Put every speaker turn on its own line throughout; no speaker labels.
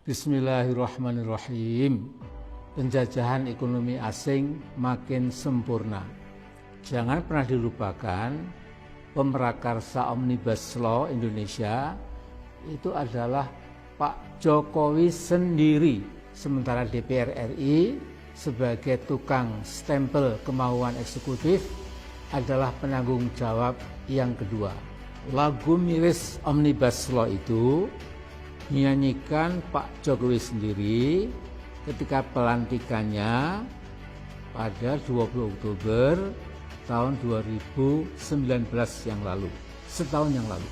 Bismillahirrahmanirrahim. Penjajahan ekonomi asing makin sempurna. Jangan pernah dilupakan, pemrakarsa Omnibus Law Indonesia itu adalah Pak Jokowi sendiri. Sementara DPR RI sebagai tukang stempel kemauan eksekutif adalah penanggung jawab yang kedua. Lagu miris Omnibus Law itu dinyanyikan Pak Jokowi sendiri ketika pelantikannya pada 20 Oktober tahun 2019 yang lalu, setahun yang lalu.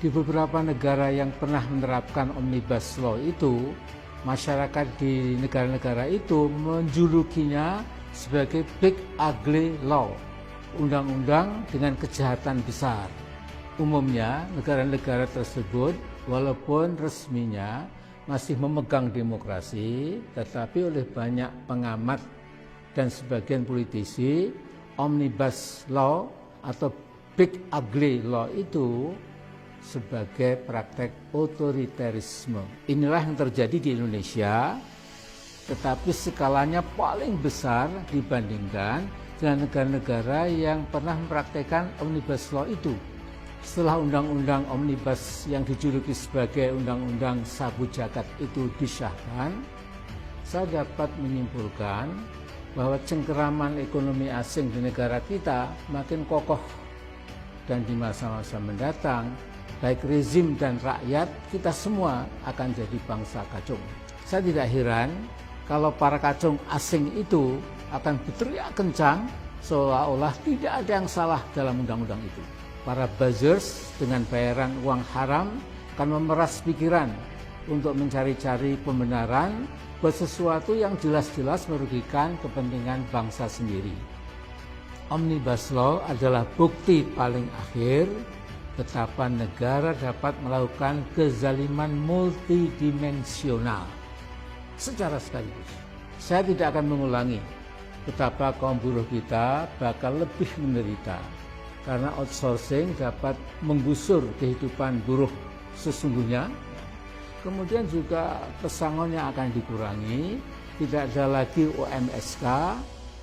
Di beberapa negara yang pernah menerapkan Omnibus Law itu, masyarakat di negara-negara itu menjulukinya sebagai Big Ugly Law, undang-undang dengan kejahatan besar. Umumnya negara-negara tersebut walaupun resminya masih memegang demokrasi, tetapi oleh banyak pengamat dan sebagian politisi, Omnibus Law atau Big Ugly Law itu sebagai praktek otoriterisme. Inilah yang terjadi di Indonesia, tetapi skalanya paling besar dibandingkan dengan negara-negara yang pernah mempraktekkan Omnibus Law itu. Setelah undang-undang Omnibus yang dijuluki sebagai undang-undang sabu jagat itu disahkan, saya dapat menyimpulkan bahwa cengkeraman ekonomi asing di negara kita makin kokoh, dan di masa-masa mendatang baik rezim dan rakyat kita semua akan jadi bangsa kacung. Saya tidak heran kalau para kacung asing itu akan berteriak kencang seolah-olah tidak ada yang salah dalam undang-undang itu. Para buzzers dengan bayaran uang haram akan memeras pikiran untuk mencari-cari pembenaran buat sesuatu yang jelas-jelas merugikan kepentingan bangsa sendiri. Omnibus Law adalah bukti paling akhir betapa negara dapat melakukan kezaliman multidimensional secara sekaligus. Saya tidak akan mengulangi betapa kaum buruh kita bakal lebih menderita karena outsourcing dapat menggusur kehidupan buruh sesungguhnya. Kemudian juga pesangonnya akan dikurangi, tidak ada lagi UMSK,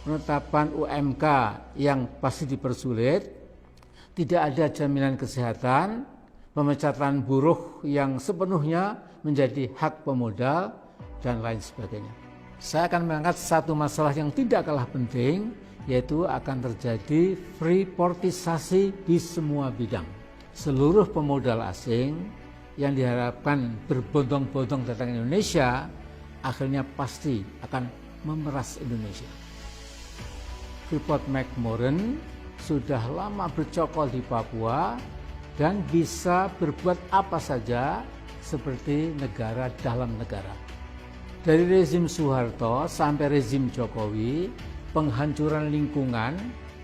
penetapan UMK yang pasti dipersulit, tidak ada jaminan kesehatan, pemecatan buruh yang sepenuhnya menjadi hak pemodal, dan lain sebagainya. Saya akan mengangkat satu masalah yang tidak kalah penting, yaitu akan terjadi freeportisasi di semua bidang. Seluruh pemodal asing yang diharapkan berbondong-bondong datang ke Indonesia, akhirnya pasti akan memeras Indonesia. Freeport-McMoRan sudah lama bercokol di Papua dan bisa berbuat apa saja seperti negara dalam negara. Dari rezim Soeharto sampai rezim Jokowi, penghancuran lingkungan,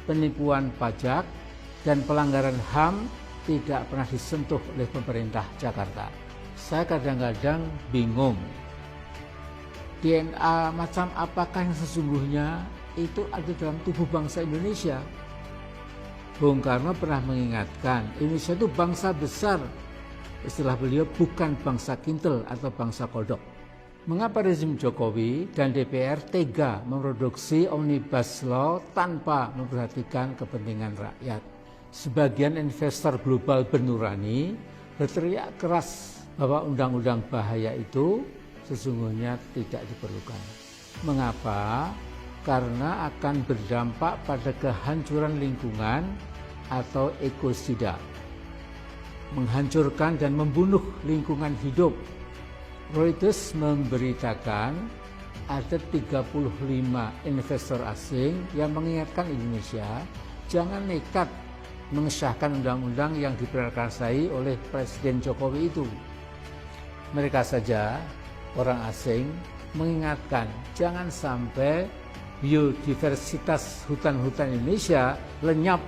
penipuan pajak, dan pelanggaran HAM tidak pernah disentuh oleh pemerintah Jakarta. Saya kadang-kadang bingung, DNA macam apakah yang sesungguhnya itu ada dalam tubuh bangsa Indonesia. Bung Karno pernah mengingatkan, Indonesia itu bangsa besar. Istilah beliau bukan bangsa kintel atau bangsa kodok. Mengapa rezim Jokowi dan DPR tega memproduksi Omnibus Law tanpa memperhatikan kepentingan rakyat? Sebagian investor global bernurani berteriak keras bahwa undang-undang bahaya itu sesungguhnya tidak diperlukan. Mengapa? Karena akan berdampak pada kehancuran lingkungan atau ekosida, menghancurkan dan membunuh lingkungan hidup. Reuters memberitakan ada 35 investor asing yang mengingatkan Indonesia jangan nekat mengesahkan undang-undang yang diprakarsai oleh Presiden Jokowi itu. Mereka saja, orang asing, mengingatkan jangan sampai biodiversitas hutan-hutan Indonesia lenyap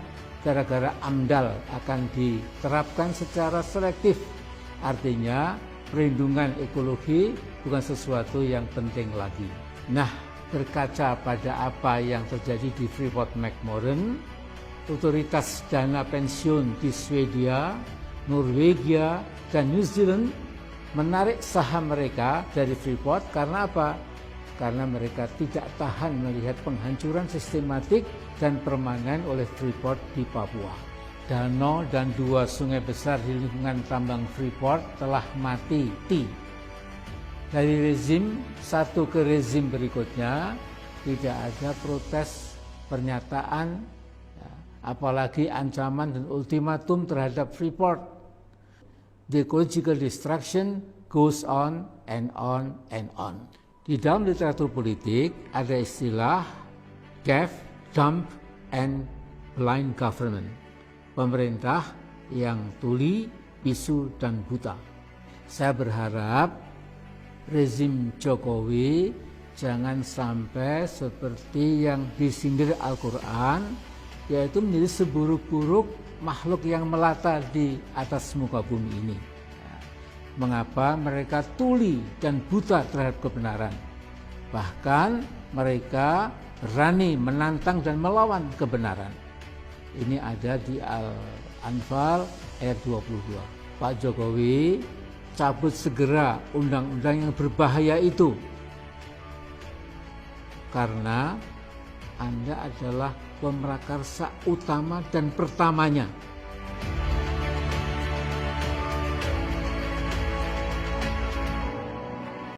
gara-gara AMDAL akan diterapkan secara selektif. Artinya perlindungan ekologi bukan sesuatu yang penting lagi. Nah, berkaca pada apa yang terjadi di Freeport-McMoRan, otoritas dana pensiun di Swedia, Norwegia, dan New Zealand menarik saham mereka dari Freeport. Karena apa? Karena mereka tidak tahan melihat penghancuran sistematik dan permanen oleh Freeport di Papua. Danau dan 2 sungai besar di lingkungan tambang Freeport telah mati. Dari rezim satu ke rezim berikutnya tidak ada protes, pernyataan, apalagi ancaman dan ultimatum terhadap Freeport. The ecological destruction goes on and on and on. Di dalam literatur politik ada istilah deaf, dumb, and blind government. Pemerintah yang tuli, bisu, dan buta. Saya berharap rezim Jokowi jangan sampai seperti yang disindir Al-Quran, yaitu menjadi seburuk-buruk makhluk yang melata di atas muka bumi ini. Mengapa mereka tuli dan buta terhadap kebenaran? Bahkan mereka berani menantang dan melawan kebenaran. Ini ada di Al-Anfal ayat 22. Pak Jokowi, cabut segera undang-undang yang berbahaya itu. Karena Anda adalah pemrakarsa utama dan pertamanya